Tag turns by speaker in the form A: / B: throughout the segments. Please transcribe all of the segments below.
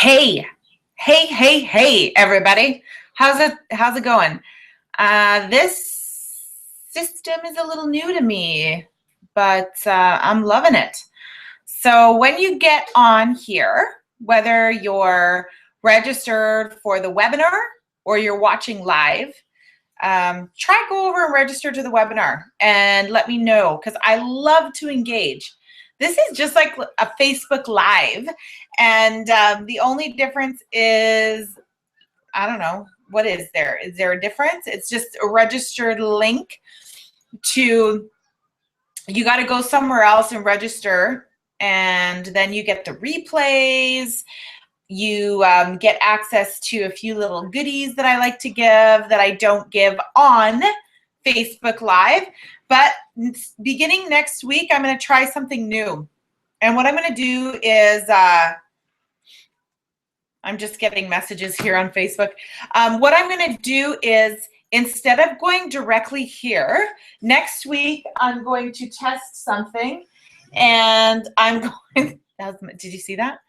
A: Hey, hey, everybody. How's it going? This system is a little new to me, but I'm loving it. So when you get on here, whether you're registered for the webinar or you're watching live, try go over and register to the webinar and let me know, because I love to engage. This is just like a Facebook Live, and the only difference is, I don't know, what is there? Is there a difference? It's just a registered link to, you got to go somewhere else and register, and then you get the replays. You get access to a few little goodies that I like to give that I don't give on Facebook Live. But beginning next week, I'm going to try something new. And what I'm going to do is, I'm just getting messages here on Facebook. What I'm going to do is, instead of going directly here, next week I'm going to test something. And I'm going, did you see that?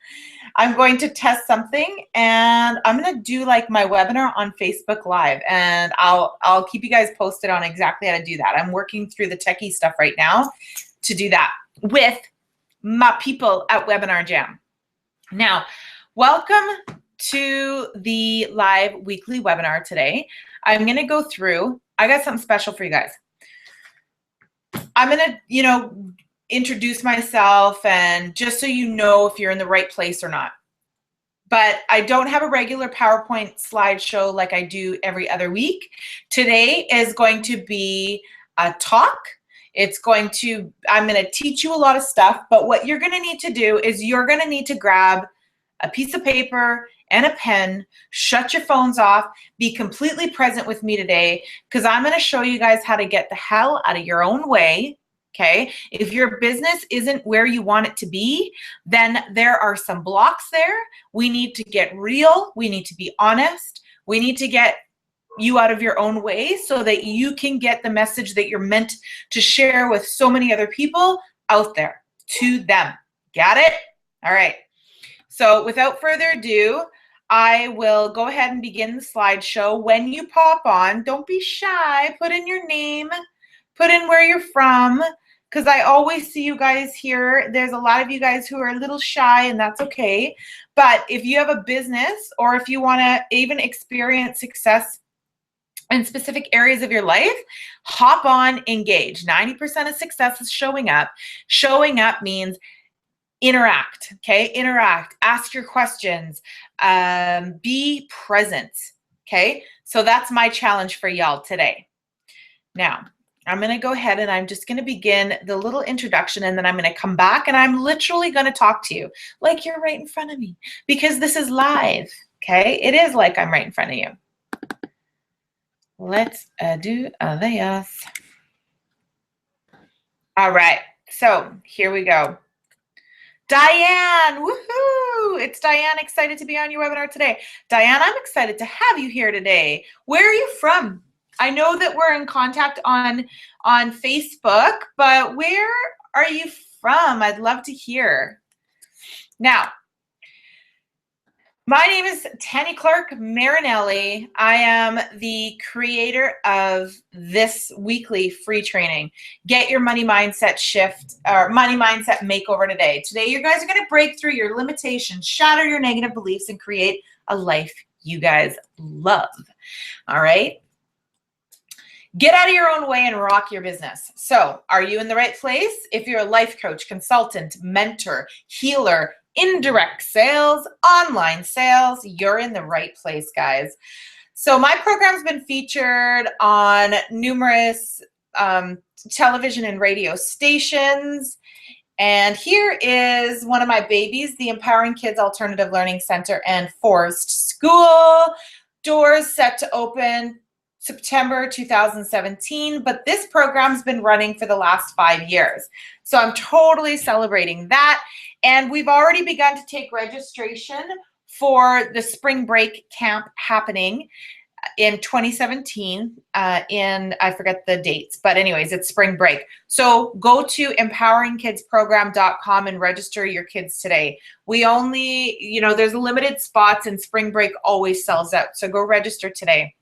A: I'm going to test something, and I'm going to do like my webinar on Facebook Live, and I'll keep you guys posted on exactly how to do that. I'm working through the techie stuff right now to do that with my people at Webinar Jam. Now, welcome to the live weekly webinar today. I'm going to go through, I got something special for you guys. I'm going to, introduce myself, and just so you know if you're in the right place or not. But I don't have a regular PowerPoint slideshow like I do every other week. Today is going to be a talk. I'm going to teach you a lot of stuff, but what you're going to need to do is you're going to need to grab a piece of paper and a pen, shut your phones off, be completely present with me today, because I'm going to show you guys how to get the hell out of your own way. Okay, if your business isn't where you want it to be, then there are some blocks there. We need to get real. We need to be honest. We need to get you out of your own way so that you can get the message that you're meant to share with so many other people out there to them. Got it? All right. So without further ado, I will go ahead and begin the slideshow. When you pop on, don't be shy. Put in your name. Put in where you're from. Because I always see you guys here. There's a lot of you guys who are a little shy, and that's okay. But if you have a business, or if you want to even experience success in specific areas of your life, hop on, engage. 90% of success is showing up. Showing up means interact, okay? Interact, ask your questions, be present, okay? So that's my challenge for y'all today. Now, I'm going to go ahead and I'm just going to begin the little introduction, and then I'm going to come back and I'm literally going to talk to you like you're right in front of me, because this is live, okay? It is like I'm right in front of you. Let's do this. All right, so here we go. Diane, woohoo! It's Diane, excited to be on your webinar today. Diane, I'm excited to have you here today. Where are you from? I know that we're in contact on Facebook, but where are you from? I'd love to hear. Now, my name is Clarke-Marinelli. I am the creator of this weekly free training, Get Your Money Mindset Shift, or Money Mindset Makeover today. Today, you guys are going to break through your limitations, shatter your negative beliefs, and create a life you guys love. All right? Get out of your own way and rock your business. So, are you in the right place? If you're a life coach, consultant, mentor, healer, indirect sales, online sales, you're in the right place, guys. So, my program's been featured on numerous television and radio stations. And here is one of my babies, the Empowering Kids Alternative Learning Center and Forest School. Doors set to open September 2017, but this program's been running for the last 5 years. So I'm totally celebrating that. And we've already begun to take registration for the spring break camp happening in 2017 I forget the dates, but anyways, it's spring break. So go to empoweringkidsprogram.com and register your kids today. We only, there's limited spots and spring break always sells out. So go register today.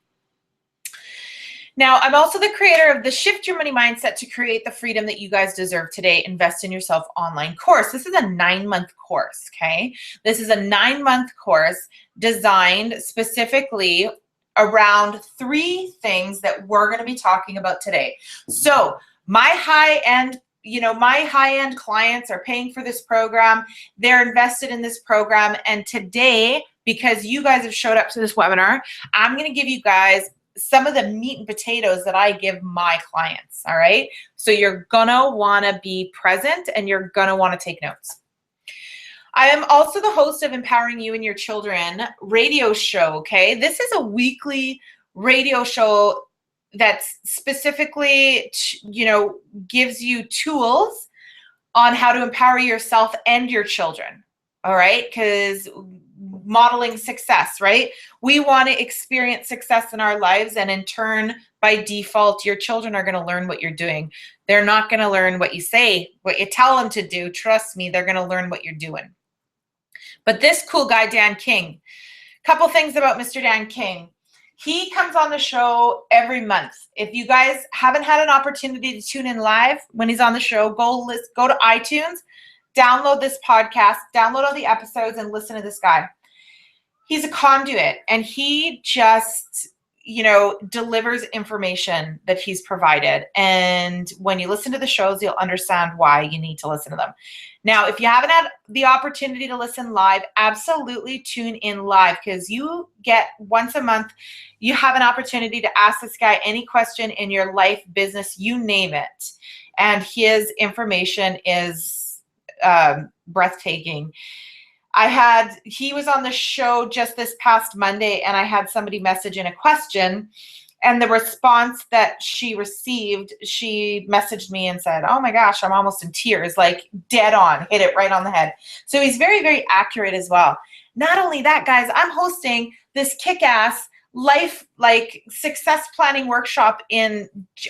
A: Now, I'm also the creator of the Shift Your Money Mindset to Create the Freedom That You Guys Deserve Today, Invest in Yourself online course. This is a 9-month course, okay? This is a 9-month course designed specifically around 3 things that we're going to be talking about today. So my high-end clients are paying for this program. They're invested in this program. And today, because you guys have showed up to this webinar, I'm going to give you guys some of the meat and potatoes that I give my clients, all right? So you're gonna wanna be present and you're gonna wanna take notes. I am also the host of Empowering You and Your Children radio show, okay? This is a weekly radio show that specifically, gives you tools on how to empower yourself and your children, all right? Because modeling success, right? We want to experience success in our lives, and in turn, by default, your children are going to learn what you're doing. They're not going to learn what you say, what you tell them to do. Trust me, they're going to learn what you're doing. But this cool guy, Dan King, couple things about Mr. Dan King. He comes on the show every month. If you guys haven't had an opportunity to tune in live when he's on the show, go to iTunes, download this podcast, download all the episodes, and listen to this guy. He's a conduit, and he just, delivers information that he's provided. And when you listen to the shows, you'll understand why you need to listen to them. Now, if you haven't had the opportunity to listen live, absolutely tune in live, because you get once a month, you have an opportunity to ask this guy any question in your life, business, you name it. And his information is breathtaking. He was on the show just this past Monday, and I had somebody message in a question, and the response that she received, she messaged me and said, "Oh my gosh, I'm almost in tears," like dead on, hit it right on the head. So he's very, very accurate as well. Not only that, guys, I'm hosting this kick-ass life, success planning workshop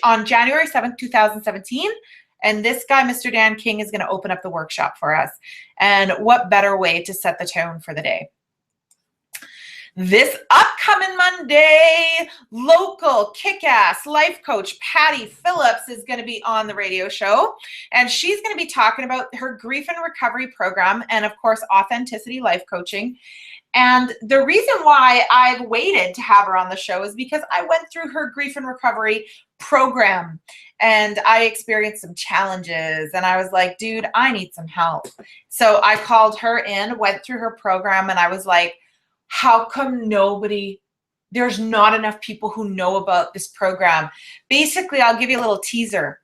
A: on January 7th, 2017. And this guy, Mr. Dan King, is going to open up the workshop for us. And what better way to set the tone for the day? This upcoming Monday, local kick-ass life coach Patty Phillips is going to be on the radio show. And she's going to be talking about her grief and recovery program and, of course, authenticity life coaching. And the reason why I've waited to have her on the show is because I went through her grief and recovery program and I experienced some challenges, and I was like, dude, I need some help. So I called her in, went through her program, and I was like, how come there's not enough people who know about this program? Basically, I'll give you a little teaser.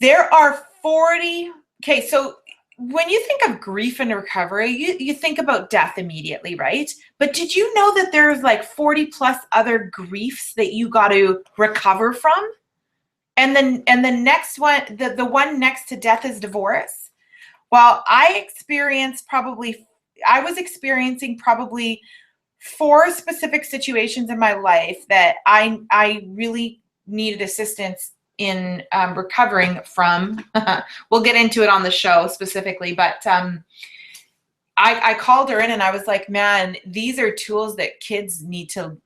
A: There are 40, okay, so when you think of grief and recovery, you think about death immediately, right? But did you know that there's 40 plus other griefs that you got to recover from? And then the next one, the one next to death is divorce. Well, I was experiencing probably 4 specific situations in my life that I really needed assistance in recovering from. We'll get into it on the show specifically, but I called her in and I was like, man, these are tools that kids need to,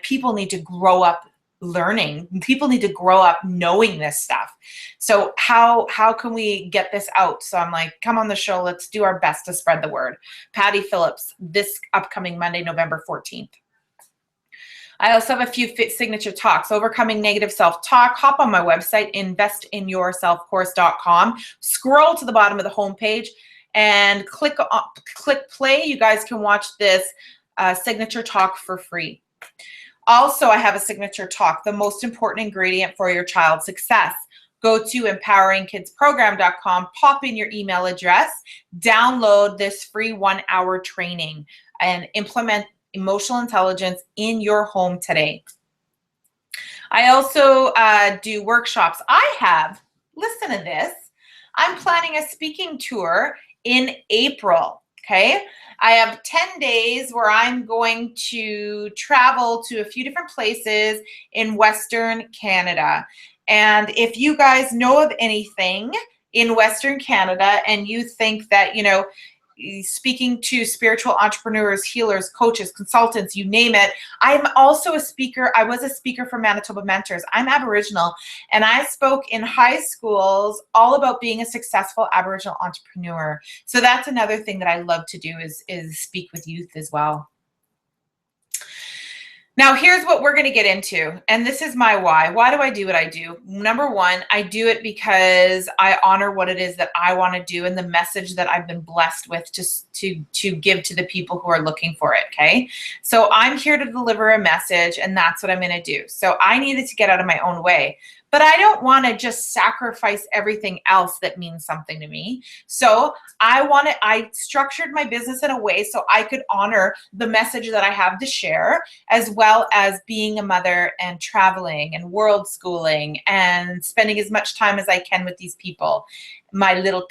A: people need to grow up learning. People need to grow up knowing this stuff. So how can we get this out? So I'm like, come on the show. Let's do our best to spread the word. Patty Phillips, this upcoming Monday, November 14th. I also have a few signature talks. Overcoming negative self-talk. Hop on my website, investinyourselfcourse.com. Scroll to the bottom of the homepage and click play. You guys can watch this signature talk for free. Also, I have a signature talk, the most important ingredient for your child's success. Go to empoweringkidsprogram.com, pop in your email address, download this free 1-hour training, and implement emotional intelligence in your home today. I also do workshops. Listen to this, I'm planning a speaking tour in April. okay? I have 10 days where I'm going to travel to a few different places in Western Canada. And if you guys know of anything in Western Canada and you think that, you know, speaking to spiritual entrepreneurs, healers, coaches, consultants, you name it. I'm also a speaker. I was a speaker for Manitoba Mentors. I'm Aboriginal, and I spoke in high schools all about being a successful Aboriginal entrepreneur. So that's another thing that I love to do is speak with youth as well. Now, here's what we're going to get into, and this is my why. Why do I do what I do? Number one, I do it because I honor what it is that I want to do and the message that I've been blessed with to give to the people who are looking for it, okay? So I'm here to deliver a message, and that's what I'm going to do. So I needed to get out of my own way. But I don't want to just sacrifice everything else that means something to me. So I structured my business in a way so I could honor the message that I have to share, as well as being a mother and traveling and world schooling and spending as much time as I can with these people, my little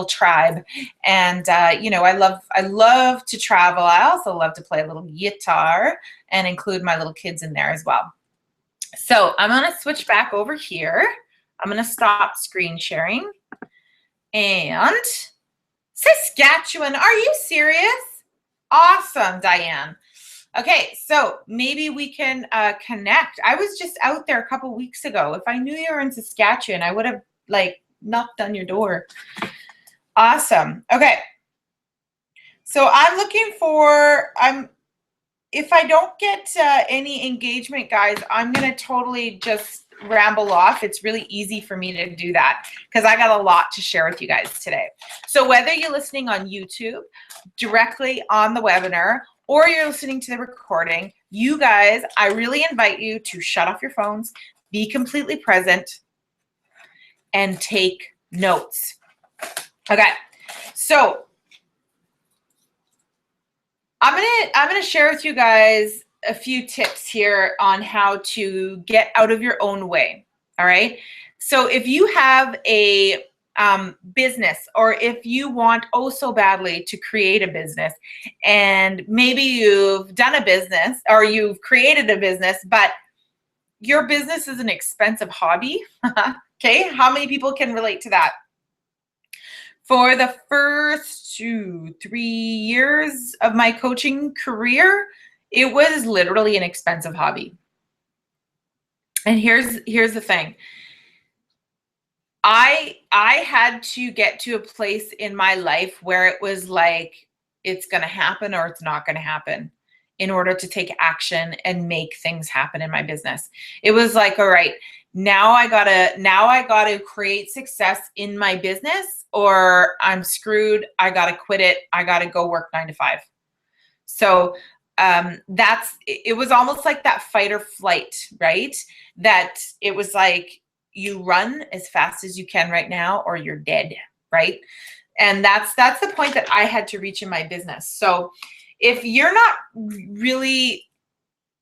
A: tribe. And you know, I love to travel. I also love to play a little guitar and include my little kids in there as well. So I'm going to switch back over here. I'm going to stop screen sharing. And Saskatchewan, are you serious? Awesome, Diane. Okay, so maybe we can connect. I was just out there a couple weeks ago. If I knew you were in Saskatchewan, I would have like knocked on your door. Awesome. Okay. So I'm looking for, if I don't get any engagement, guys, I'm going to totally just ramble off. It's really easy for me to do that because I got a lot to share with you guys today. So whether you're listening on YouTube, directly on the webinar, or you're listening to the recording, you guys, I really invite you to shut off your phones, be completely present, and take notes. Okay, so I'm gonna share with you guys a few tips here on how to get out of your own way. All right. So if you have a business, or if you want so badly to create a business, and maybe you've done a business or you've created a business, but your business is an expensive hobby. Okay. How many people can relate to that? For the first 2-3 years of my coaching career, it was literally an expensive hobby. And here's the thing. I had to get to a place in my life where it was like, it's going to happen or it's not going to happen, in order to take action and make things happen in my business. It was like, all right, now I gotta create success in my business, or I'm screwed. I gotta quit it. I gotta go work 9 to 5. So it was almost like that fight or flight, right? That it was like, you run as fast as you can right now, or you're dead, right? And that's the point that I had to reach in my business. So if you're not really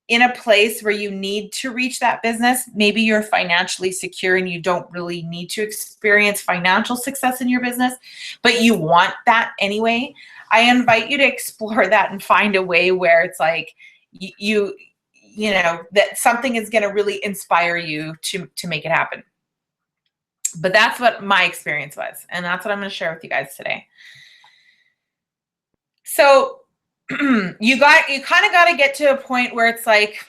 A: in a place where you need to reach that business, maybe you're financially secure and you don't really need to experience financial success in your business, but you want that anyway, I invite you to explore that and find a way where it's like you know that something is going to really inspire you to make it happen. But that's what my experience was, and that's what I'm going to share with you guys today. So you kind of got to get to a point where it's like,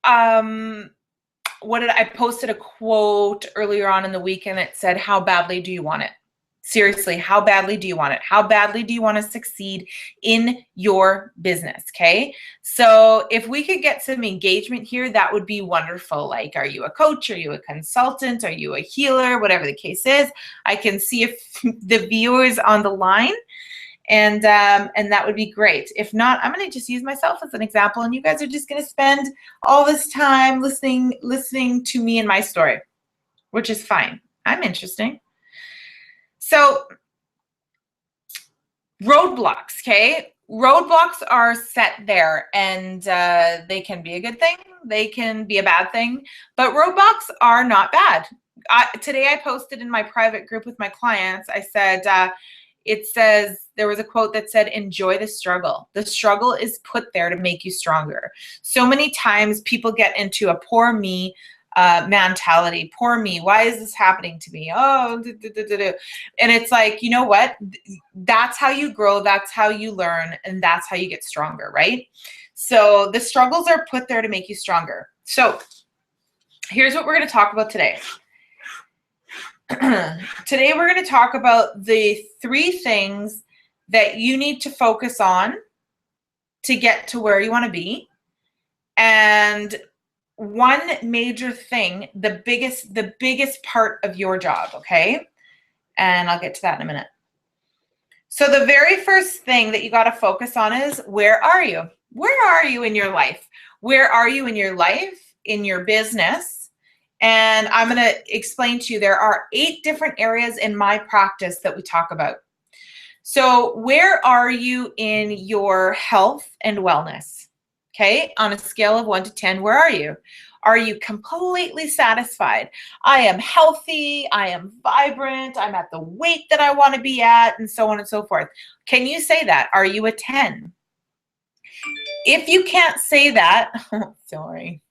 A: I posted a quote earlier on in the week, and it said, how badly do you want it? Seriously, how badly do you want it? How badly do you want to succeed in your business? Okay. So if we could get some engagement here, that would be wonderful. Like, are you a coach? Are you a consultant? Are you a healer? Whatever the case is, I can see if the viewers on the line. And that would be great. If not, I'm going to just use myself as an example, and you guys are just going to spend all this time listening to me and my story, which is fine. I'm interesting. So roadblocks, okay? Roadblocks are set there, and they can be a good thing. They can be a bad thing, but roadblocks are not bad. Today I posted in my private group with my clients, I said, it says, there was a quote that said, enjoy the struggle. The struggle is put there to make you stronger. So many times people get into a poor me mentality. Poor me. Why is this happening to me? Oh, and it's like, you know what? That's how you grow. That's how you learn. And that's how you get stronger, right? So the struggles are put there to make you stronger. So here's what we're going to talk about today. Today we're going to talk about the 3 things that you need to focus on to get to where you want to be. And one major thing, the biggest part of your job, okay? And I'll get to that in a minute. So the very first thing that you got to focus on is, where are you? Where are you in your life? Where are you in your life, in your business? And I'm going to explain to you, there are 8 different areas in my practice that we talk about. So where are you in your health and wellness? Okay, on a scale of 1 to 10, where are you? Are you completely satisfied? I am healthy, I am vibrant, I'm at the weight that I want to be at, and so on and so forth. Can you say that? Are you a 10? If you can't say that, sorry,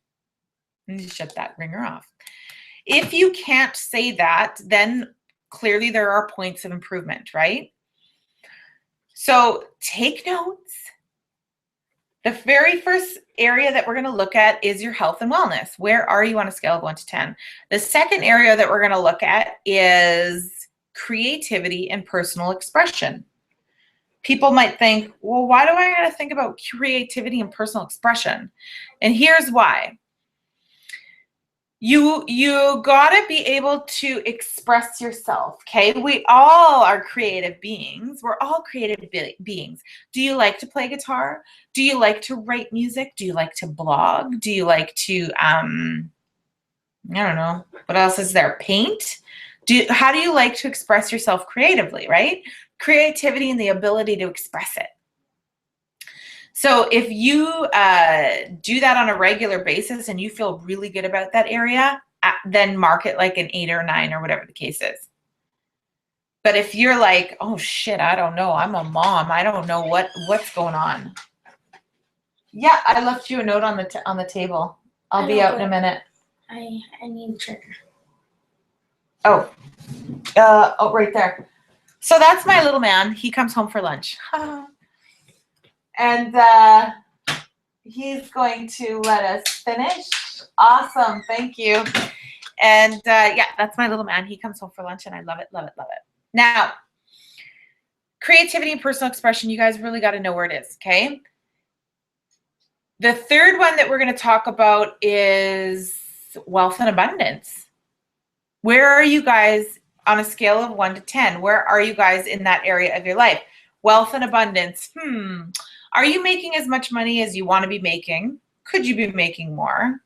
A: let me shut that ringer off. If you can't say that, then clearly there are points of improvement, right? So take notes. The very first area that we're going to look at is your health and wellness. Where are you on a scale of 1 to 10? The second area that we're going to look at is creativity and personal expression. People might think, well, why do I got to think about creativity and personal expression? And here's why. You got to be able to express yourself, okay? We all are creative beings. We're all creative beings. Do you like to play guitar? Do you like to write music? Do you like to blog? Do you like to, I don't know, what else is there? Paint? How do you like to express yourself creatively, right? Creativity and the ability to express it. So if you do that on a regular basis and you feel really good about that area, then mark it like an 8 or 9 or whatever the case is. But if you're like, oh shit, I don't know, I'm a mom, I don't know what's going on. Yeah, I left you a note on the table. I'll be out in a minute.
B: I need a trigger.
A: Oh, right there. So that's my little man. He comes home for lunch. And he's going to let us finish. Awesome. Thank you. And yeah, that's my little man. He comes home for lunch and I love it, love it, love it. Now, creativity and personal expression, you guys really got to know where it is, okay? The third one that we're going to talk about is wealth and abundance. Where are you guys on a scale of 1 to 10? Where are you guys in that area of your life? Wealth and abundance. Are you making as much money as you want to be making? Could you be making more?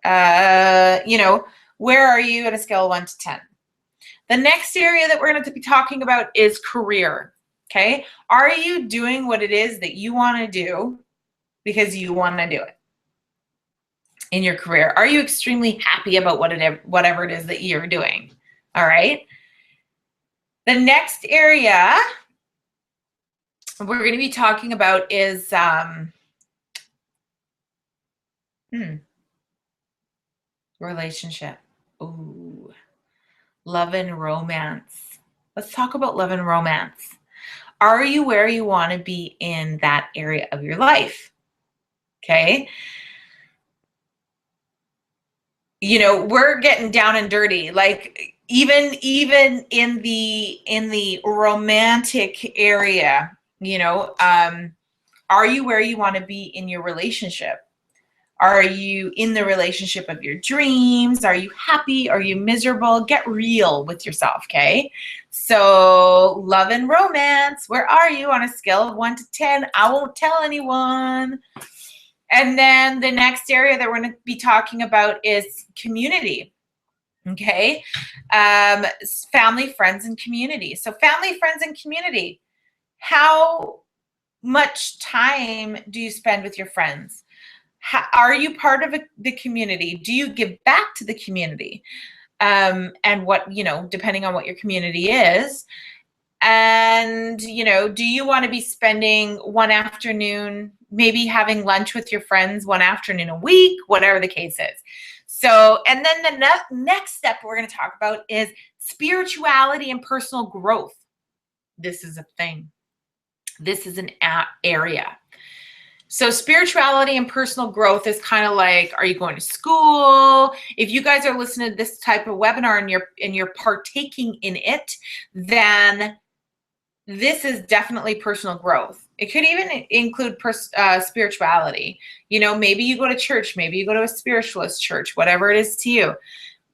A: You know, where are you on a scale of 1 to 10? The next area that we're going to be talking about is career. Okay. Are you doing what it is that you want to do because you want to do it in your career? Are you extremely happy about whatever it is that you're doing? All right. The next area we're going to be talking about is relationship. Ooh, love and romance. Let's talk about love and romance. Are you where you want to be in that area of your life? Okay. You know, we're getting down and dirty. Like even in the romantic area, you know, are you where you want to be in your relationship? Are you in the relationship of your dreams? Are you happy? Are you miserable? Get real with yourself, okay? So love and romance, where are you on a scale of 1 to 10? I won't tell anyone. And then the next area that we're going to be talking about is community, okay? Family, friends, and community. So family, friends, and community. How much time do you spend with your friends? Are you part of the community? Do you give back to the community? And what, you know, depending on what your community is, And, you know, do you want to be spending one afternoon, maybe having lunch with your friends one afternoon a week, whatever the case is. So, and then the next step we're going to talk about is spirituality and personal growth. This is a thing. This is an area. So spirituality and personal growth is kind of like, are you going to school? If you guys are listening to this type of webinar and you're partaking in it, then this is definitely personal growth. It could even include spirituality. You know, maybe you go to church, maybe you go to a spiritualist church, whatever it is to you.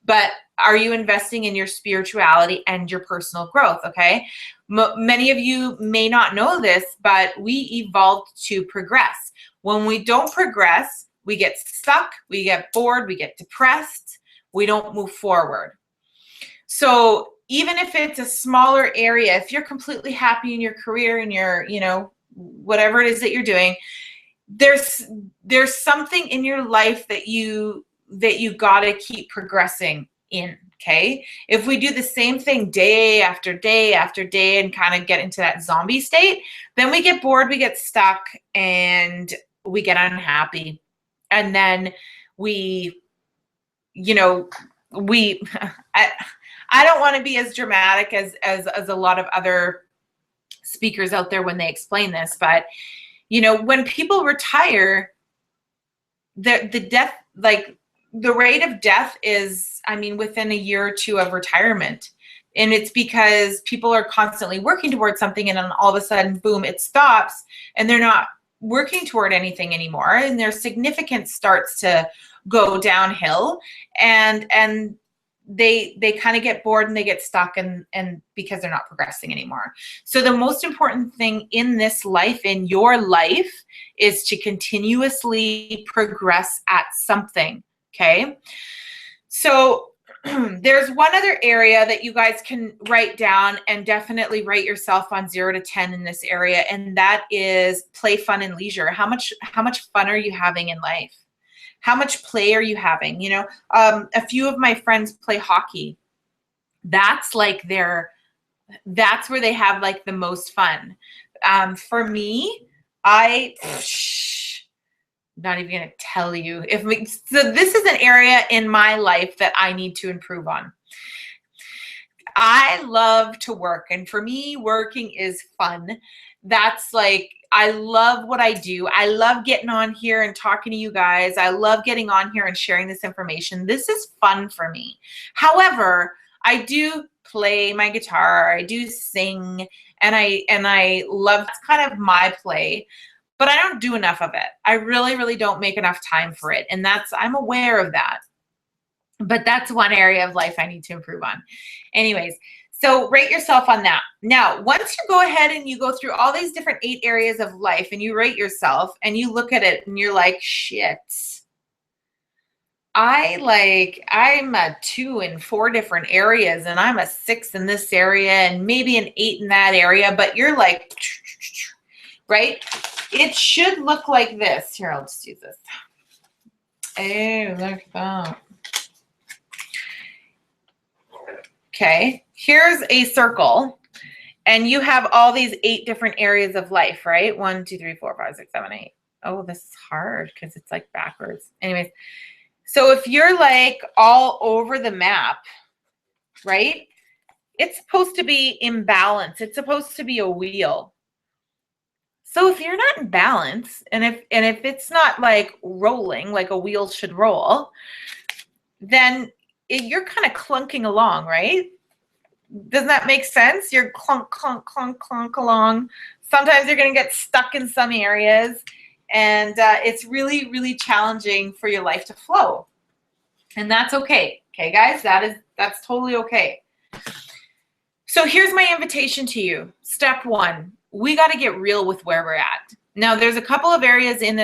A: But are you investing in your spirituality and your personal growth? Okay. Many of you may not know this, but we evolved to progress. When we don't progress, we get stuck, we get bored, we get depressed, we don't move forward. So even if it's a smaller area, if you're completely happy in your career and your, you know, whatever it is that you're doing, there's something in your life that you got to keep progressing in. Okay. If we do the same thing day after day after day and kind of get into that zombie state, then we get bored, we get stuck, and we get unhappy. And then we, you know, I don't want to be as dramatic as a lot of other speakers out there when they explain this, but you know, when people retire, the death, like the rate of death is, I mean, within a year or two of retirement. And it's because people are constantly working towards something, and then all of a sudden, boom, it stops, and they're not working toward anything anymore, and their significance starts to go downhill, and they kind of get bored and they get stuck, and because they're not progressing anymore. So the most important thing in this life, in your life, is to continuously progress at something. Okay. So there's one other area that you guys can write down, and definitely rate yourself on 0 to 10 in this area. And that is play, fun, and leisure. How much fun are you having in life? How much play are you having? You know, a few of my friends play hockey. That's like that's where they have like the most fun. For me, not even gonna tell you so this is an area in my life that I need to improve on. I love to work, and for me, working is fun. That's like, I love what I do. I love getting on here and talking to you guys. I love getting on here and sharing this information. This is fun for me. However, I do play my guitar, I do sing, and I love, that's kind of my play. But I don't do enough of it. I really, really don't make enough time for it. And I'm aware of that. But that's one area of life I need to improve on. Anyways, so rate yourself on that. Now, once you go ahead and you go through all these different 8 areas of life and you rate yourself and you look at it and you're like, shit, I'm a 2 in 4 different areas, and I'm a 6 in this area and maybe an 8 in that area, but you're like, right? It should look like this. Here, I'll just use this. Oh, look at that. Okay, here's a circle, and you have all these 8 different areas of life, right? 1, 2, 3, 4, 5, 6, 7, 8. Oh, this is hard because it's like backwards. Anyways, so if you're like all over the map, right? It's supposed to be in balance. It's supposed to be a wheel. So if you're not in balance, and if it's not like rolling like a wheel should roll, then you're kind of clunking along, right? Doesn't that make sense? You're clunk, clunk, clunk, clunk along. Sometimes you're going to get stuck in some areas, and it's really, really challenging for your life to flow. And that's okay. Okay, guys, that's totally okay. So here's my invitation to you. Step 1. We got to get real with where we're at. Now, there's a couple of areas in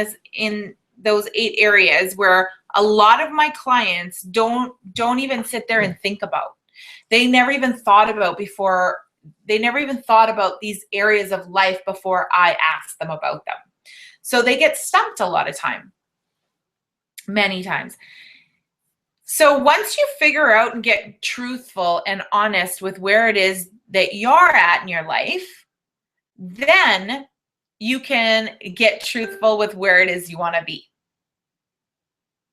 A: those 8 areas where a lot of my clients don't even sit there and think about. They never even thought about these areas of life before I asked them about them. So they get stumped a lot of time, many times. So once you figure out and get truthful and honest with where it is that you're at in your life, then you can get truthful with where it is you want to be.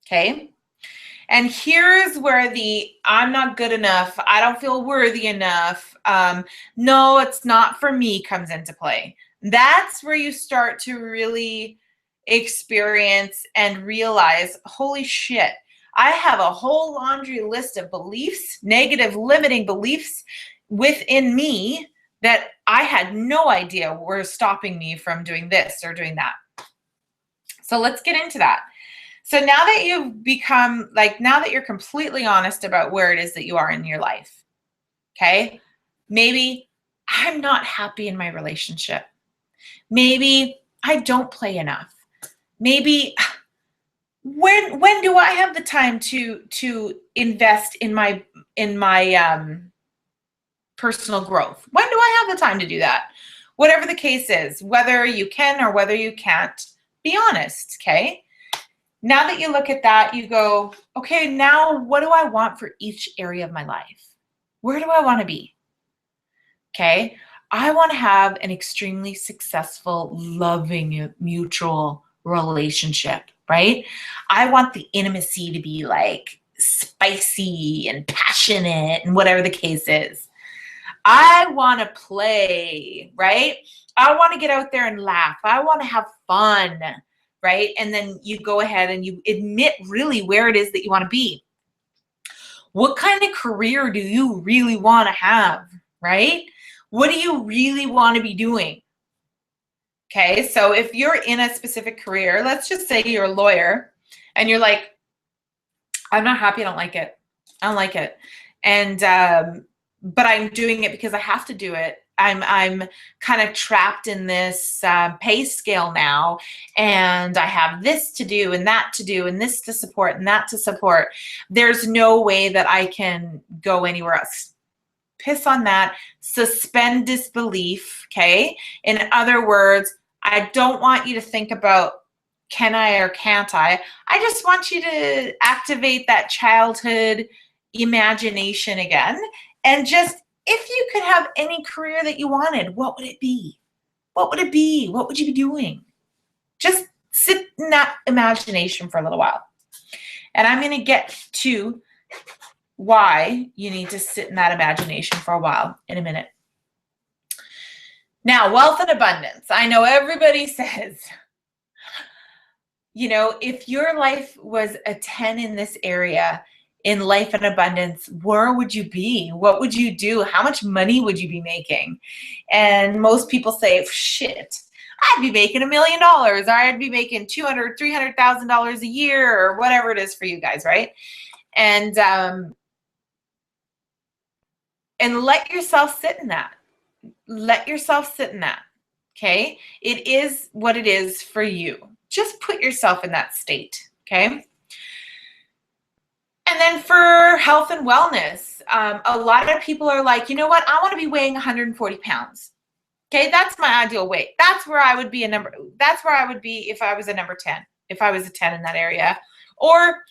A: Okay? And here's where the I'm not good enough, I don't feel worthy enough, no, it's not for me comes into play. That's where you start to really experience and realize, holy shit, I have a whole laundry list of beliefs, negative limiting beliefs within me that I had no idea were stopping me from doing this or doing that. So let's get into that. So now that you've become, like, now that you're completely honest about where it is that you are in your life, okay? Maybe I'm not happy in my relationship. Maybe I don't play enough. Maybe when do I have the time to invest in my personal growth? When do I have the time to do that? Whatever the case is, whether you can or whether you can't, be honest, okay? Now that you look at that, you go, okay, now what do I want for each area of my life? Where do I want to be? Okay, I want to have an extremely successful, loving, mutual relationship, right? I want the intimacy to be like spicy and passionate and whatever the case is. I want to play, right? I want to get out there and laugh. I want to have fun. Right? And then you go ahead and you admit really where it is that you want to be. What kind of career do you really want to have? Right? What do you really want to be doing? Okay, so if you're in a specific career, let's just say you're a lawyer and you're like, I'm not happy, I don't like it. I don't like it. And but I'm doing it because I have to do it. I'm kind of trapped in this pay scale now, and I have this to do and that to do and this to support and that to support. There's no way that I can go anywhere else. Piss on that. Suspend disbelief, okay? In other words, I don't want you to think about can I or can't I. I just want you to activate that childhood imagination again and just, if you could have any career that you wanted, what would it be? What would it be? What would you be doing? Just sit in that imagination for a little while. And I'm going to get to why you need to sit in that imagination for a while in a minute. Now, wealth and abundance. I know everybody says, you know, if your life was a 10 in this area, in life and abundance, where would you be? What would you do? How much money would you be making? And most people say, shit, I'd be making $1 million, or I'd be making $200,000, $300,000 a year, or whatever it is for you guys, right? And let yourself sit in that. Let yourself sit in that, okay? It is what it is for you. Just put yourself in that state, okay? And then for health and wellness, a lot of people are like, you know what? I want to be weighing 140 pounds. Okay, that's my ideal weight. That's where I would be that's where I would be if I was a number 10, if I was a 10 in that area. Or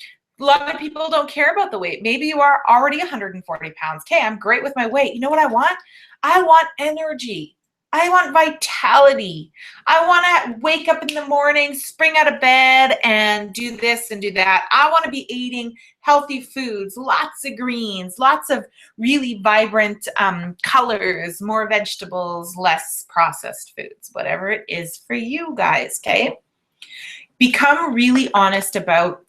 A: a lot of people don't care about the weight. Maybe you are already 140 pounds. Okay, I'm great with my weight. You know what I want? I want energy. I want vitality. I want to wake up in the morning, spring out of bed, and do this and do that. I want to be eating healthy foods, lots of greens, lots of really vibrant colors, more vegetables, less processed foods, whatever it is for you guys, okay? Become really honest about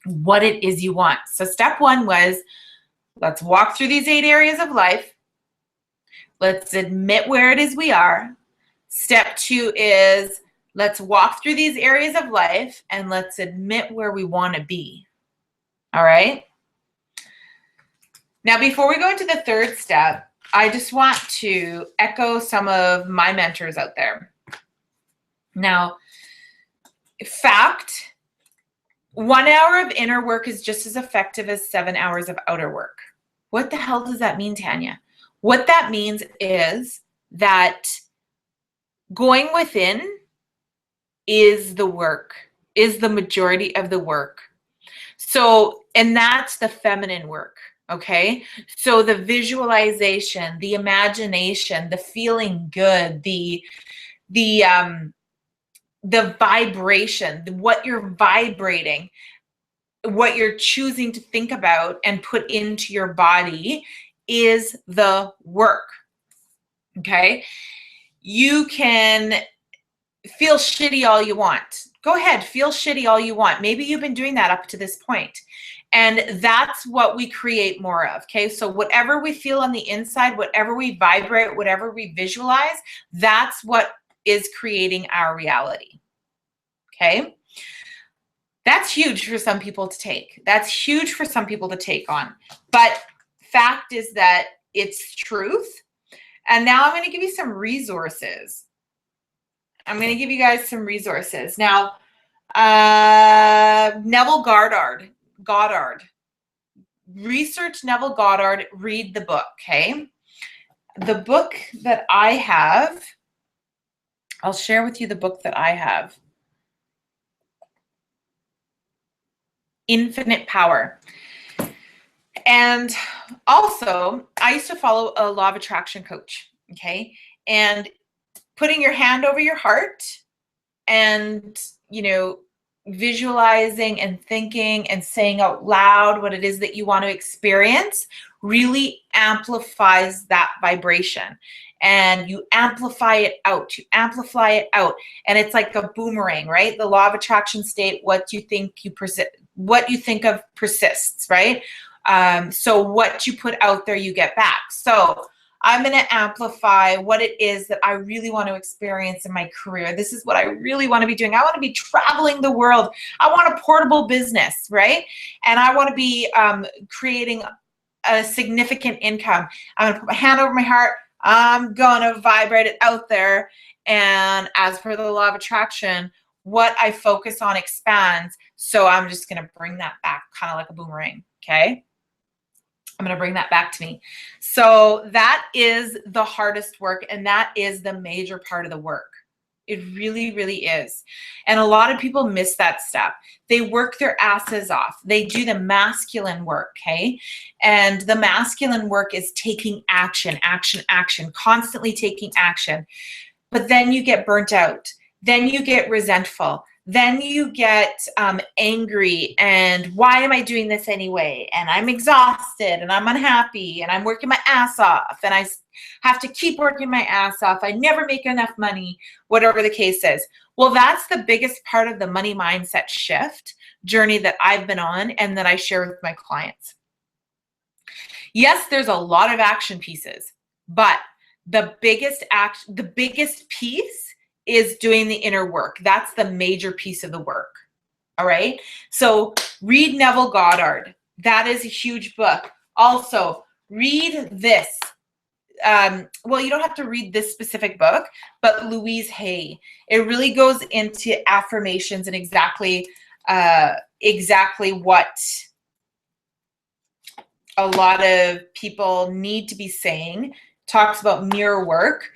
A: what it is you want. So step one was, let's walk through these 8 areas of life. Let's admit where it is we are. Step 2 is, let's walk through these areas of life and let's admit where we want to be. All right? Now, before we go into the 3rd step, I just want to echo some of my mentors out there. Now, fact, 1 hour of inner work is just as effective as 7 hours of outer work. What the hell does that mean, Tanya? What that means is that going within is the work, is the majority of the work. So And that's the feminine work, okay? So the visualization, the imagination, the feeling good, the vibration, what you're vibrating, what you're choosing to think about and put into your body is the work, okay? You can feel shitty all you want. Go ahead, feel shitty all you want. Maybe you've been doing that up to this point. And that's what we create more of, okay? So whatever we feel on the inside, whatever we vibrate, whatever we visualize, that's what is creating our reality, okay? That's huge for some people to take. That's huge for some people to take on. But fact is that it's truth. And now I'm going to give you some resources. I'm going to give you guys some resources. Now, Neville Goddard. Research Neville Goddard, read the book, okay? The book that I have, I'll share with you the book that I have. Infinite Power. And also, I used to follow a law of attraction coach, okay? And putting your hand over your heart and, you know, visualizing and thinking and saying out loud what it is that you want to experience really amplifies that vibration. And you amplify it out, and it's like a boomerang, right? The law of attraction state, what you think of persists, right? So what you put out there, you get back. So I'm going to amplify what it is that I really want to experience in my career. This is what I really want to be doing. I want to be traveling the world. I want a portable business, right? And I want to be creating a significant income. I'm going to put my hand over my heart. I'm going to vibrate it out there. And as per the law of attraction, what I focus on expands. So I'm just going to bring that back kind of like a boomerang, okay? I'm going to bring that back to me. So that is the hardest work, and that is the major part of the work. It really, really is. And a lot of people miss that step. They work their asses off. They do the masculine work, okay? And the masculine work is taking action, constantly taking action. But then you get burnt out. Then you get resentful. Then you get angry and why am I doing this anyway? And I'm exhausted and I'm unhappy and I'm working my ass off and I have to keep working my ass off. I never make enough money, whatever the case is. Well, that's the biggest part of the money mindset shift journey that I've been on and that I share with my clients. Yes, there's a lot of action pieces, but the biggest piece is doing the inner work. That's the major piece of the work. All right. So read Neville Goddard. That is a huge book. Also read this. Well, you don't have to read this specific book, but Louise Hay. It really goes into affirmations and exactly what a lot of people need to be saying. Talks about mirror work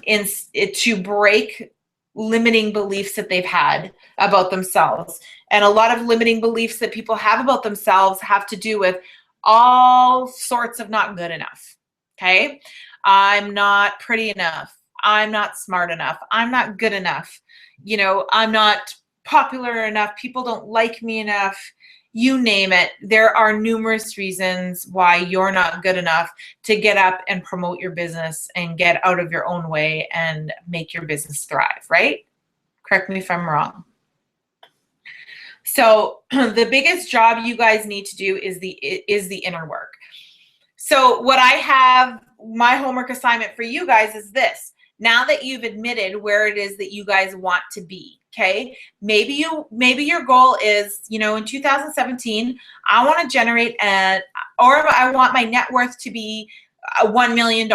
A: to break limiting beliefs that they've had about themselves. And a lot of limiting beliefs that people have about themselves have to do with all sorts of not good enough. Okay. I'm not pretty enough. I'm not smart enough. I'm not good enough. You know, I'm not popular enough. People don't like me enough. You name it. There are numerous reasons why you're not good enough to get up and promote your business and get out of your own way and make your business thrive, right? Correct me if I'm wrong. So the biggest job you guys need to do is the inner work. So what I have, my homework assignment for you guys is this. Now that you've admitted where it is that you guys want to be, okay? Maybe your goal is, you know, in 2017, I want to generate or I want my net worth to be $1 million.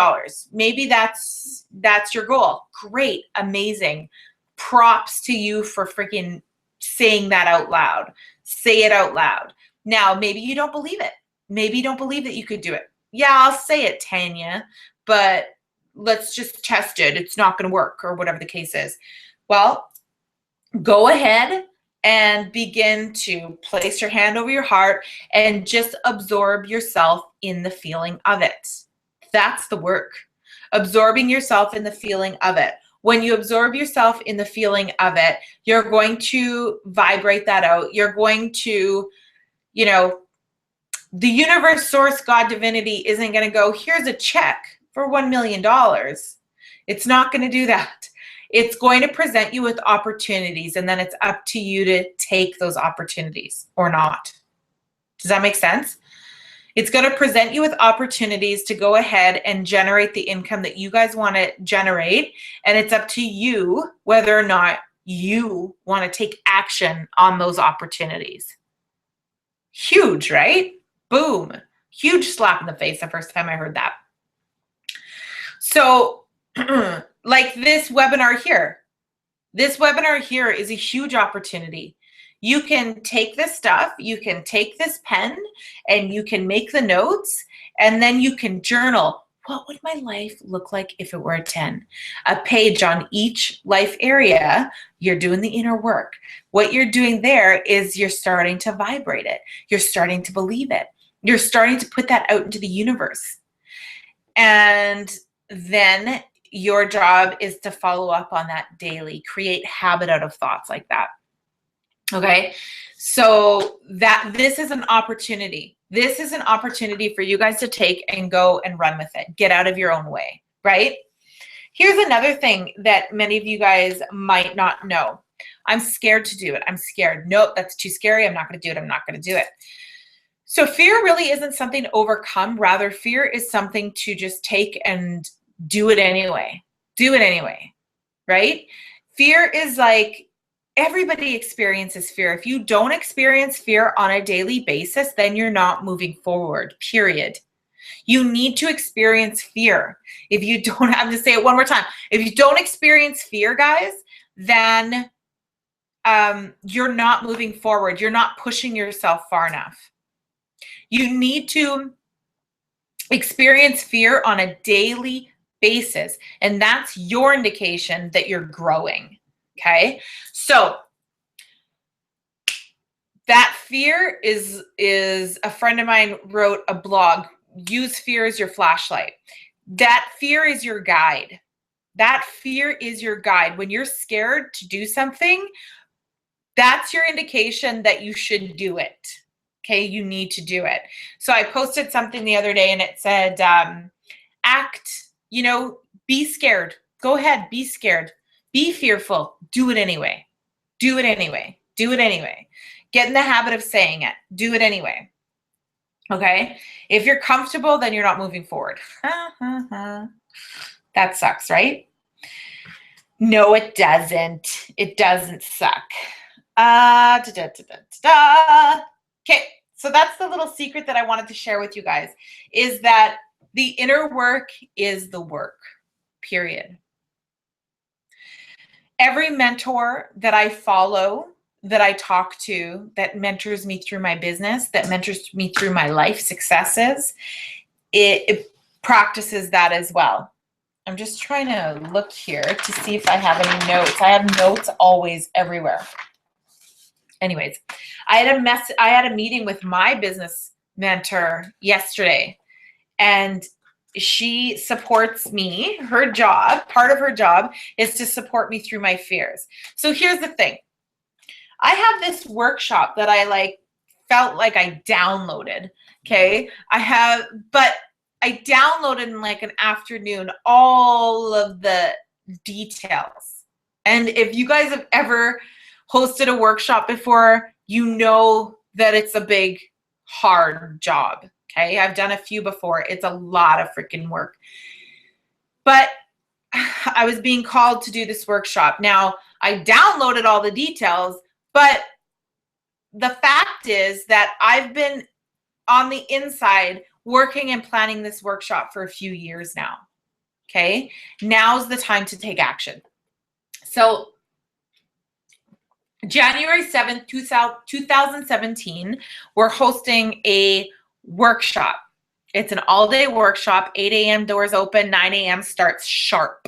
A: Maybe that's your goal. Great, amazing. Props to you for freaking saying that out loud. Say it out loud. Now, maybe you don't believe it. Maybe you don't believe that you could do it. Yeah, I'll say it, Tanya, but let's just test it. It's not going to work or whatever the case is. Well, go ahead and begin to place your hand over your heart and just absorb yourself in the feeling of it. That's the work. Absorbing yourself in the feeling of it. When you absorb yourself in the feeling of it, you're going to vibrate that out. You're going to, you know, the universe, source, God, divinity isn't going to go, here's a check for $1 million. It's not going to do that. It's going to present you with opportunities, and then it's up to you to take those opportunities or not. Does that make sense? It's going to present you with opportunities to go ahead and generate the income that you guys want to generate, and it's up to you whether or not you want to take action on those opportunities. Huge, right? Boom. Huge slap in the face the first time I heard that. So, like this webinar here. This webinar here is a huge opportunity. You can take this stuff, you can take this pen, and you can make the notes, and then you can journal. What would my life look like if it were a 10? A page on each life area. You're doing the inner work. What you're doing there is you're starting to vibrate it. You're starting to believe it. You're starting to put that out into the universe. And then your job is to follow up on that daily, create habit out of thoughts like that. Okay, so this is an opportunity. This is an opportunity for you guys to take and go and run with it. Get out of your own way, right? Here's another thing that many of you guys might not know. I'm scared to do it. I'm scared. Nope, that's too scary. I'm not going to do it. I'm not going to do it. So fear really isn't something to overcome. Rather, fear is something to just take and do it anyway. Do it anyway, right? Fear is like, everybody experiences fear. If you don't experience fear on a daily basis, then you're not moving forward, period. You need to experience fear. If you don't, have to say it one more time. If you don't experience fear, guys, then you're not moving forward. You're not pushing yourself far enough. You need to experience fear on a daily basis, and that's your indication that you're growing. Okay, so that fear is a friend of mine wrote a blog, use fear as your flashlight. That fear is your guide. That fear is your guide. When you're scared to do something, that's your indication that you should do it. Okay, you need to do it. So I posted something the other day and it said, act, be scared. Go ahead, be scared. Be fearful. Do it anyway. Do it anyway. Do it anyway. Get in the habit of saying it. Do it anyway. Okay? If you're comfortable, then you're not moving forward. That sucks, right? No, it doesn't. It doesn't suck. Okay, so that's the little secret that I wanted to share with you guys, is that the inner work is the work, period. Every mentor that I follow, that I talk to, that mentors me through my business, that mentors me through my life successes, it practices that as well. I'm just trying to look here to see if I have any notes. I have notes always everywhere. Anyways, I had a meeting with my business mentor yesterday, and she supports me. Her job, part of her job, is to support me through my fears. So here's the thing. I have this workshop that I felt like I downloaded. Okay. But I downloaded in like an afternoon all of the details. And if you guys have ever hosted a workshop before, you know that it's a big, hard job. Okay, I've done a few before. It's a lot of freaking work. But I was being called to do this workshop. Now, I downloaded all the details, but the fact is that I've been on the inside working and planning this workshop for a few years now. Okay, now's the time to take action. So January 7th, 2017, we're hosting a workshop. It's an all-day workshop, 8 a.m. doors open, 9 a.m. starts sharp.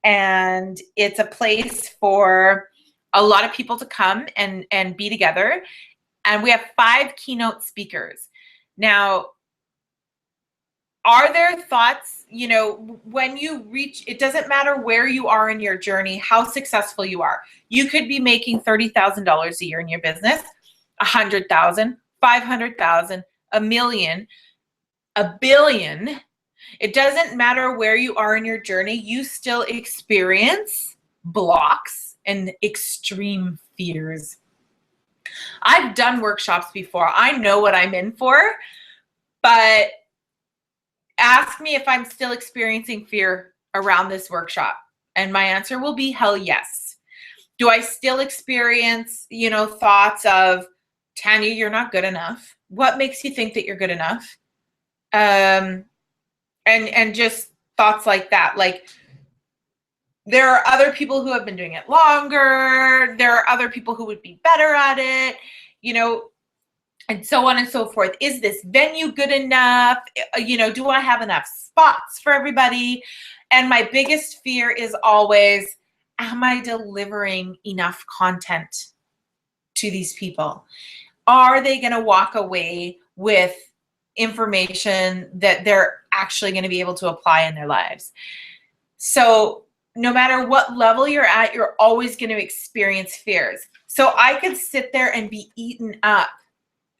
A: And it's a place for a lot of people to come and be together. And we have 5 keynote speakers. Now, are there thoughts, you know, when you reach, it doesn't matter where you are in your journey, how successful you are. You could be making $30,000 a year in your business, 100,000, 500,000, a million, a billion. It doesn't matter where you are in your journey. You still experience blocks and extreme fears. I've done workshops before. I know what I'm in for, but ask me if I'm still experiencing fear around this workshop. And my answer will be hell yes. Do I still experience, you know, thoughts of, Tanya, you're not good enough? What makes you think that you're good enough? And just thoughts like that. Like, there are other people who have been doing it longer. There are other people who would be better at it, you know, and so on and so forth. Is this venue good enough? You know, do I have enough spots for everybody? And my biggest fear is always, am I delivering enough content to these people? Are they going to walk away with information that they're actually going to be able to apply in their lives? So no matter what level you're at, you're always going to experience fears. So I could sit there and be eaten up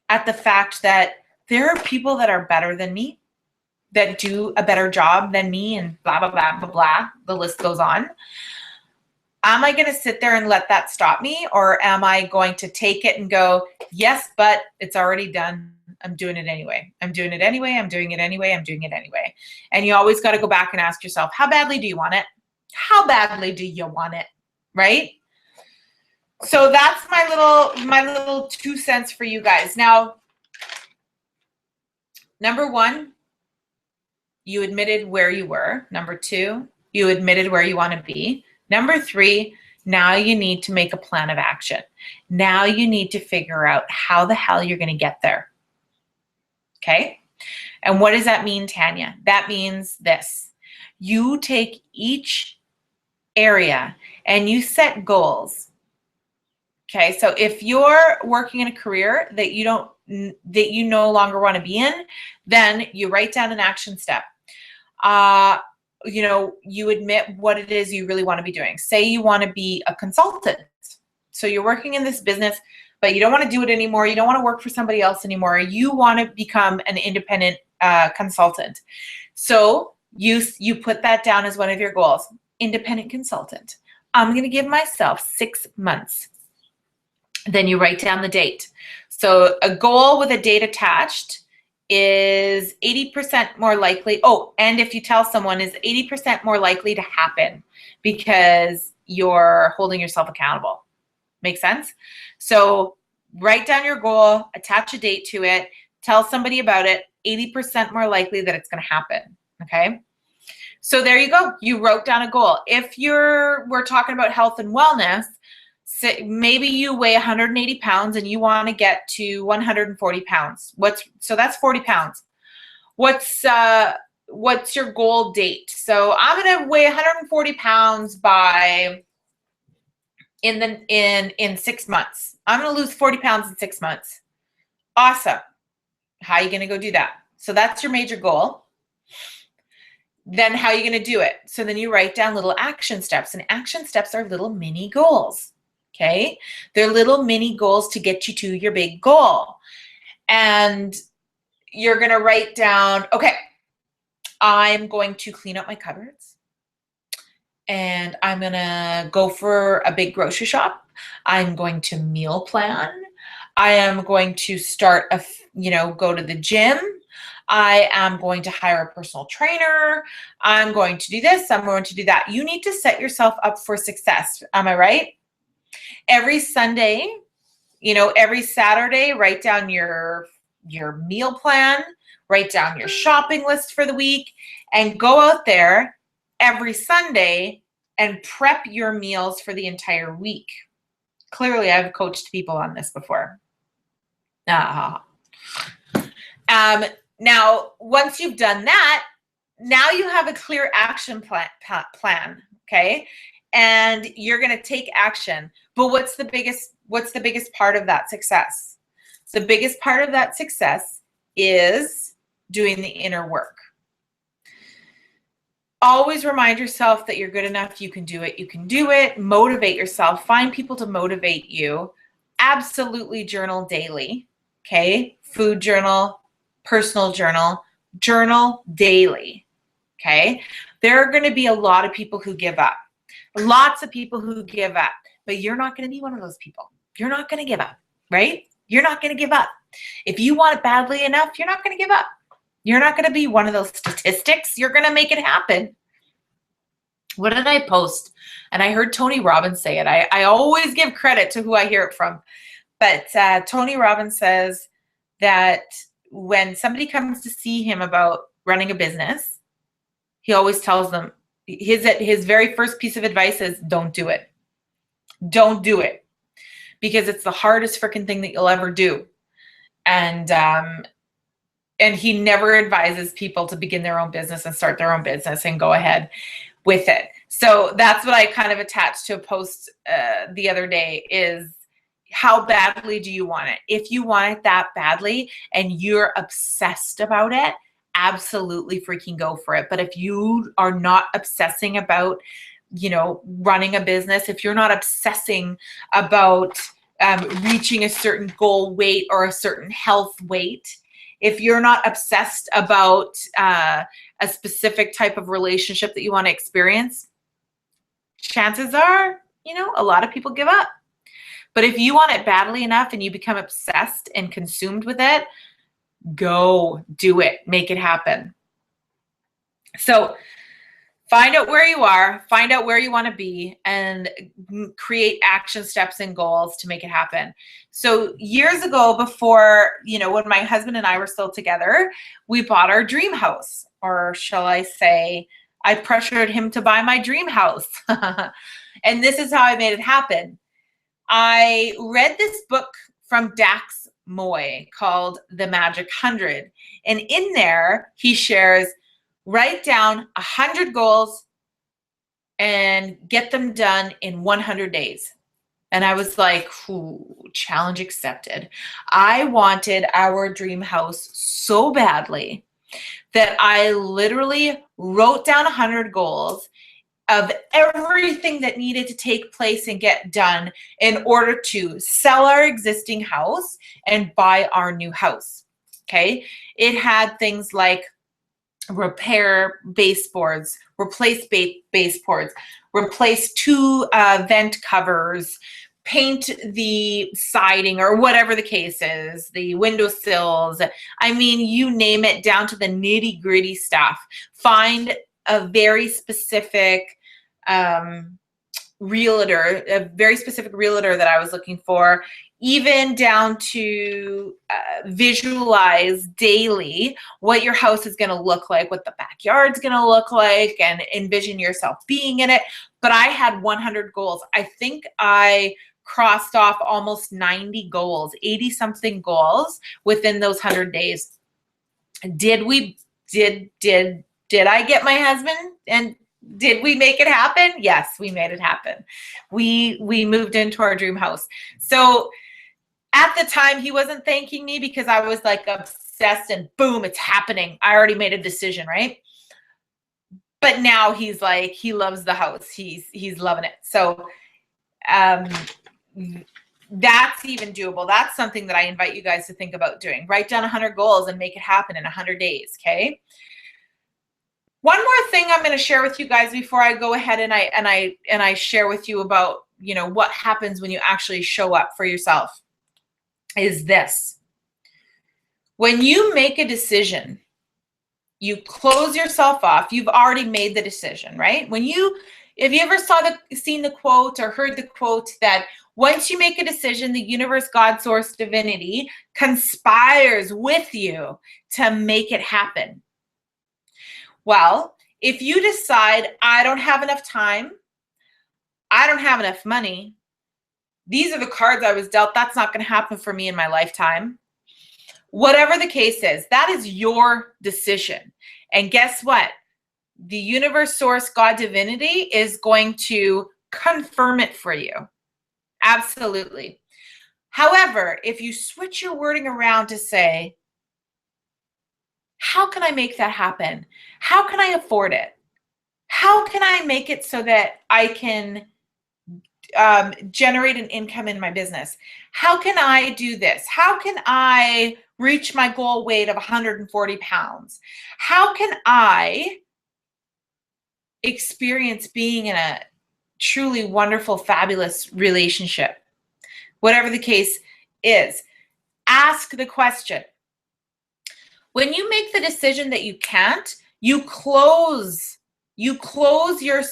A: at the fact that there are people that are better than me, that do a better job than me, and blah, blah, blah, blah, blah. The list goes on. Am I going to sit there and let that stop me? Or am I going to take it and go, yes, but it's already done. I'm doing it anyway. I'm doing it anyway. I'm doing it anyway. I'm doing it anyway. And you always got to go back and ask yourself, how badly do you want it? How badly do you want it? Right? So that's my little 2 cents for you guys. Now, number 1, you admitted where you were. Number 2, you admitted where you want to be. Number 3, now you need to make a plan of action. Now you need to figure out how the hell you're going to get there. Okay? And what does that mean, Tanya? That means this. You take each area and you set goals. Okay, so if you're working in a career that you no longer want to be in, then you write down an action step. You know, you admit what it is you really want to be doing. Say you want to be a consultant. So you're working in this business, but you don't want to do it anymore. You don't want to work for somebody else anymore. You want to become an independent consultant. So you put that down as one of your goals. Independent consultant. I'm going to give myself 6 months. Then you write down the date. So a goal with a date attached is 80% more likely. Oh, and if you tell someone, is 80% more likely to happen because you're holding yourself accountable. Make sense? So write down your goal, attach a date to it, tell somebody about it, 80% more likely that it's going to happen. Okay? So there you go. You wrote down a goal. If we're talking about health and wellness, so maybe you weigh 180 pounds and you want to get to 140 pounds. So that's 40 pounds. What's your goal date? So I'm going to weigh 140 pounds by in 6 months. I'm going to lose 40 pounds in 6 months. Awesome. How are you going to go do that? So that's your major goal. Then how are you going to do it? So then you write down little action steps, and action steps are little mini goals. Okay, they're little mini goals to get you to your big goal. And you're going to write down, okay, I'm going to clean up my cupboards. And I'm going to go for a big grocery shop. I'm going to meal plan. I am going to start go to the gym. I am going to hire a personal trainer. I'm going to do this. I'm going to do that. You need to set yourself up for success. Am I right? Every Sunday, every Saturday, write down your meal plan, write down your shopping list for the week, and go out there every Sunday and prep your meals for the entire week. Clearly, I've coached people on this before. Now, once you've done that, now you have a clear action plan, okay? And you're going to take action. But what's the biggest part of that success? The biggest part of that success is doing the inner work. Always remind yourself that you're good enough. You can do it. You can do it. Motivate yourself. Find people to motivate you. Absolutely journal daily. Okay. Food journal, personal journal, journal daily. Okay. There are going to be a lot of people who give up. Lots of people who give up, but you're not going to be one of those people. You're not going to give up, right? You're not going to give up. If you want it badly enough, you're not going to give up. You're not going to be one of those statistics. You're going to make it happen. What did I post? And I heard Tony Robbins say it. I always give credit to who I hear it from. But Tony Robbins says that when somebody comes to see him about running a business, he always tells them, his very first piece of advice is don't do it. Don't do it. Because it's the hardest freaking thing that you'll ever do. And he never advises people to begin their own business and start their own business and go ahead with it. So that's what I kind of attached to a post the other day is how badly do you want it? If you want it that badly and you're obsessed about it, absolutely freaking go for it. But if you are not obsessing about, running a business, if you're not obsessing about reaching a certain goal weight or a certain health weight, if you're not obsessed about a specific type of relationship that you want to experience, chances are, a lot of people give up. But if you want it badly enough and you become obsessed and consumed with it, go do it, make it happen. So find out where you are, find out where you want to be, and create action steps and goals to make it happen. So years ago, before, when my husband and I were still together, we bought our dream house, or shall I say, I pressured him to buy my dream house. And this is how I made it happen. I read this book from Dax Moy called The Magic 100. And in there, he shares, write down 100 goals and get them done in 100 days. And I was like, challenge accepted. I wanted our dream house so badly that I literally wrote down 100 goals of everything that needed to take place and get done in order to sell our existing house and buy our new house. Okay. It had things like repair baseboards, replace baseboards, replace 2 vent covers, paint the siding or whatever the case is, the windowsills. I mean, you name it, down to the nitty gritty stuff. Find a very specific realtor, that I was looking for, even down to visualize daily what your house is going to look like, what the backyard's going to look like, and envision yourself being in it. But I had 100 goals. I think I crossed off almost 90 goals, 80 something goals within those 100 days. Did I get my husband, and did we make it happen? Yes, we made it happen. We moved into our dream house. So at the time, he wasn't thanking me because I was like obsessed and boom, it's happening. I already made a decision, right? But now he's like, he loves the house. He's loving it. So that's even doable. That's something that I invite you guys to think about doing. Write down 100 goals and make it happen in 100 days, okay? One more thing I'm going to share with you guys before I go ahead and I share with you about, what happens when you actually show up for yourself is this. When you make a decision, you close yourself off. You've already made the decision, right? If you ever seen the quote or heard the quote that once you make a decision, the universe, God, source, divinity conspires with you to make it happen. Well, if you decide, I don't have enough time, I don't have enough money, these are the cards I was dealt, that's not going to happen for me in my lifetime. Whatever the case is, that is your decision. And guess what? The universe, source, God, divinity is going to confirm it for you. Absolutely. However, if you switch your wording around to say, how can I make that happen? How can I afford it? How can I make it so that I can generate an income in my business? How can I do this? How can I reach my goal weight of 140 pounds? How can I experience being in a truly wonderful, fabulous relationship? Whatever the case is, ask the question. When you make the decision that you can't, you close your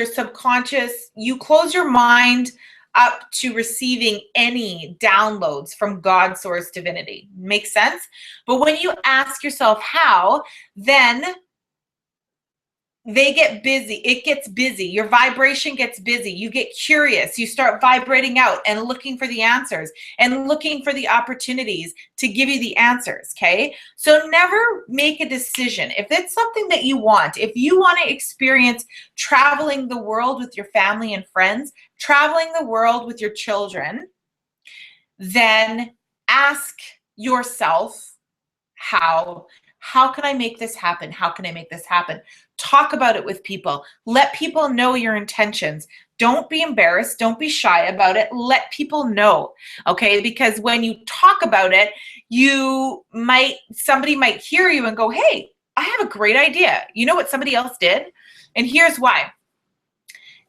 A: subconscious, you close your mind up to receiving any downloads from God, source, divinity. Makes sense? But when you ask yourself how, then they get busy. It gets busy. Your vibration gets busy. You get curious. You start vibrating out and looking for the answers and looking for the opportunities to give you the answers, okay? So never make a decision. If it's something that you want, if you want to experience traveling the world with your family and friends, traveling the world with your children, then ask yourself, how can I make this happen? How can I make this happen? Talk about it with people. Let people know your intentions. Don't be embarrassed. Don't be shy about it. Let people know, okay? Because when you talk about it, somebody might hear you and go, hey, I have a great idea. You know what somebody else did? And here's why.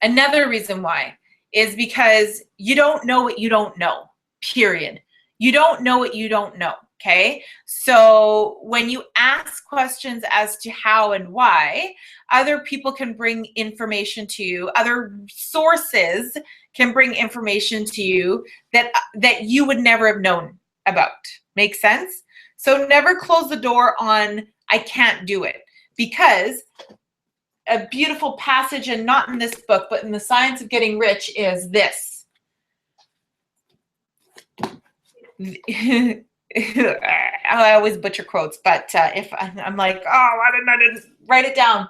A: Another reason why is because you don't know what you don't know, period. You don't know what you don't know. Okay, so when you ask questions as to how and why, other people can bring information to you. Other sources can bring information to you that you would never have known about. Make sense? So never close the door on, I can't do it, because a beautiful passage, and not in this book, but in The Science of Getting Rich, is this. I always butcher quotes, but if I'm like, oh, I didn't write it down.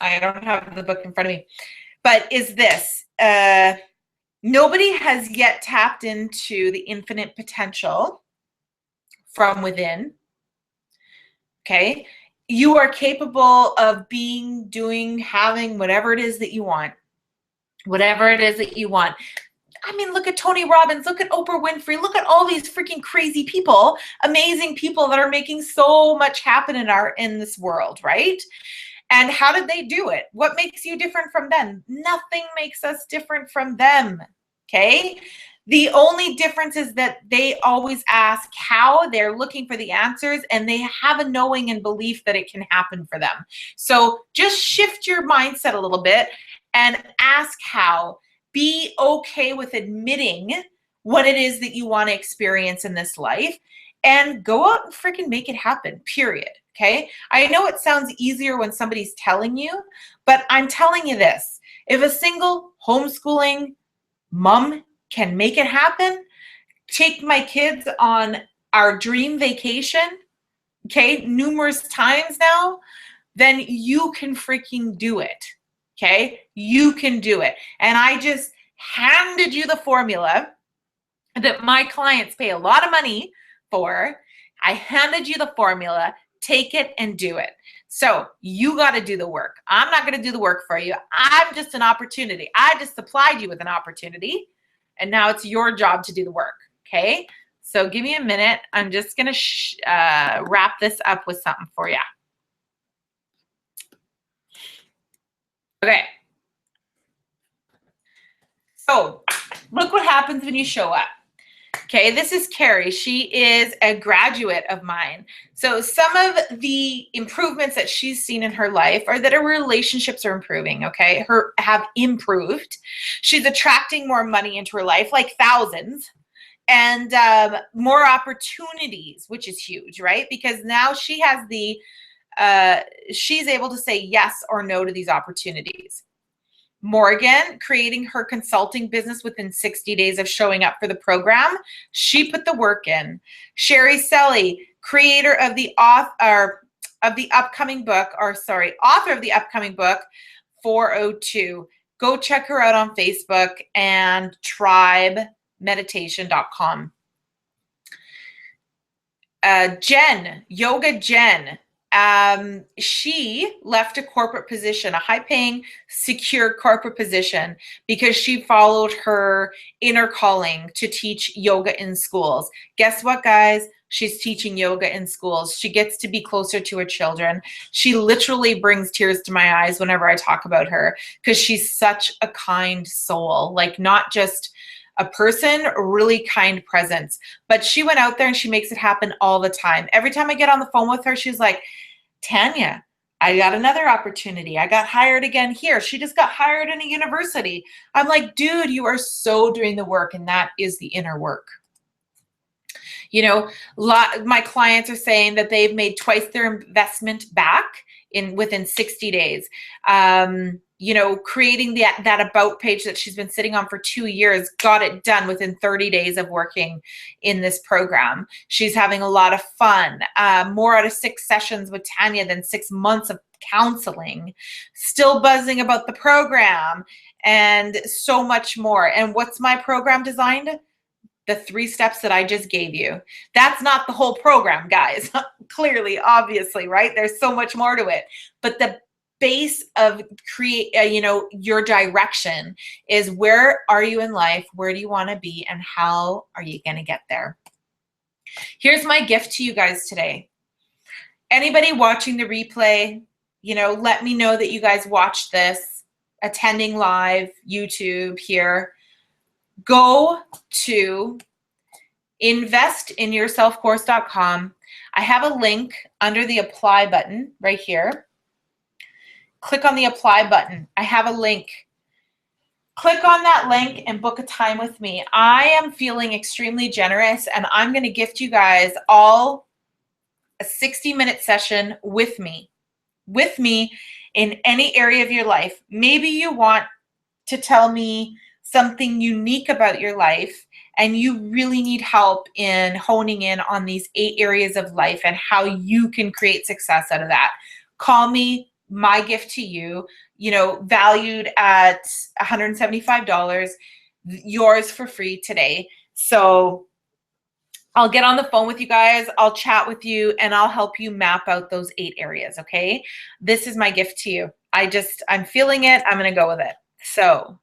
A: I don't have the book in front of me. But is this, nobody has yet tapped into the infinite potential from within. Okay? You are capable of being, doing, having whatever it is that you want. Whatever it is that you want. I mean, look at Tony Robbins, look at Oprah Winfrey, look at all these freaking crazy people, amazing people that are making so much happen in this world, right? And how did they do it? What makes you different from them? Nothing makes us different from them, okay? The only difference is that they always ask how, they're looking for the answers, and they have a knowing and belief that it can happen for them. So just shift your mindset a little bit and ask how. Be okay with admitting what it is that you want to experience in this life, and go out and freaking make it happen, period. Okay? I know it sounds easier when somebody's telling you, but I'm telling you this. If a single homeschooling mom can make it happen, take my kids on our dream vacation, okay, numerous times now, then you can freaking do it. Okay, you can do it. And I just handed you the formula that my clients pay a lot of money for. I handed you the formula. Take it and do it. So you got to do the work. I'm not going to do the work for you. I'm just an opportunity. I just supplied you with an opportunity, and now it's your job to do the work. Okay, so give me a minute. I'm just going to wrap this up with something for you. Okay. So look what happens when you show up. Okay, this is Carrie. She is a graduate of mine. So some of the improvements that she's seen in her life are that her relationships are improving, okay? Have improved. She's attracting more money into her life, like thousands, and more opportunities, which is huge, right? Because now she has she's able to say yes or no to these opportunities. Morgan, creating her consulting business within 60 days of showing up for the program. She put the work in. Sherry Selly, creator of the author of the upcoming book, 402, go check her out on Facebook and tribemeditation.com. Jen, Yoga Jen, she left a corporate position, a high-paying, secure corporate position, because she followed her inner calling to teach yoga in schools. Guess what, guys? She's teaching yoga in schools. She gets to be closer to her children. She literally brings tears to my eyes whenever I talk about her, because she's such a kind soul, like not just a person, a really kind presence. But she went out there and she makes it happen all the time. Every time I get on the phone with her, she's like, Tanya, I got another opportunity. I got hired again here. She just got hired in a university. I'm like, dude, you are so doing the work, and that is the inner work. You know, my clients are saying that they've made twice their investment back within 60 days. You know, creating that about page that she's been sitting on for 2 years, got it done within 30 days of working in this program. She's having a lot of fun. More out of 6 sessions with Tanya than 6 months of counseling. Still buzzing about the program, and so much more. And what's my program designed? The 3 steps that I just gave you. That's not the whole program, guys. Clearly, obviously, right? There's so much more to it. But the base of your direction is, where are you in life? Where do you want to be? And how are you going to get there? Here's my gift to you guys today. Anybody watching the replay, you know, let me know that you guys watched this, attending live YouTube here. Go to investinyourselfcourse.com. I have a link under the apply button right here. Click on the apply button. I have a link. Click on that link and book a time with me. I am feeling extremely generous, and I'm going to gift you guys all a 60-minute session with me in any area of your life. Maybe you want to tell me something unique about your life, and you really need help in honing in on these 8 areas of life and how you can create success out of that. Call me. My gift to you, you know, valued at $175, yours for free today. So I'll get on the phone with you guys. I'll chat with you, and I'll help you map out those 8 areas. Okay. This is my gift to you. I'm feeling it. I'm going to go with it. So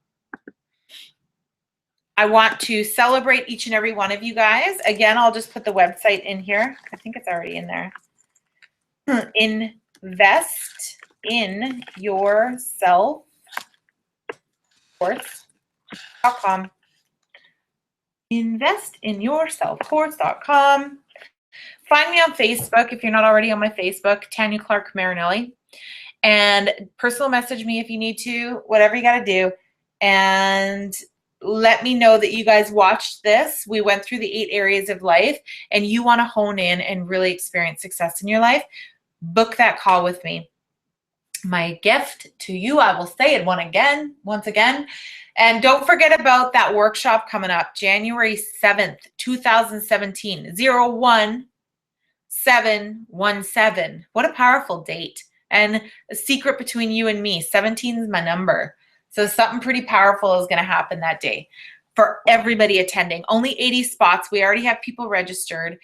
A: I want to celebrate each and every one of you guys. Again, I'll just put the website in here. I think it's already in there. Investinyourselfcourse.com. Investinyourselfcourse.com. Find me on Facebook if you're not already on my Facebook, Tanya Clarke-Marinelli. And personal message me if you need to, whatever you got to do. And let me know that you guys watched this. We went through the 8 areas of life, and you want to hone in and really experience success in your life. Book that call with me. My gift to you, I will say it once again. And don't forget about that workshop coming up, January 7th, 2017, 01717. What a powerful date. And a secret between you and me, 17 is my number. So something pretty powerful is going to happen that day for everybody attending. Only 80 spots. We already have people registered.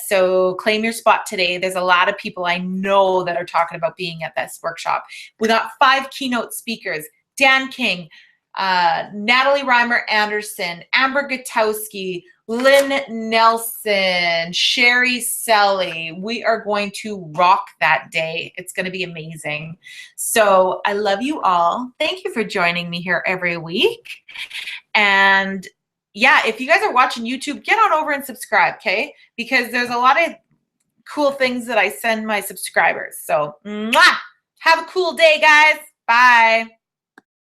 A: So claim your spot today. There's a lot of people I know that are talking about being at this workshop. We got 5 keynote speakers: Dan King, Natalie Reimer Anderson, Amber Gutowski, Lynn Nelson, Sherry Selly. We are going to rock that day. It's going to be amazing. So I love you all. Thank you for joining me here every week. And yeah, if you guys are watching YouTube, get on over and subscribe, okay? Because there's a lot of cool things that I send my subscribers. So, mwah! Have a cool day, guys. Bye.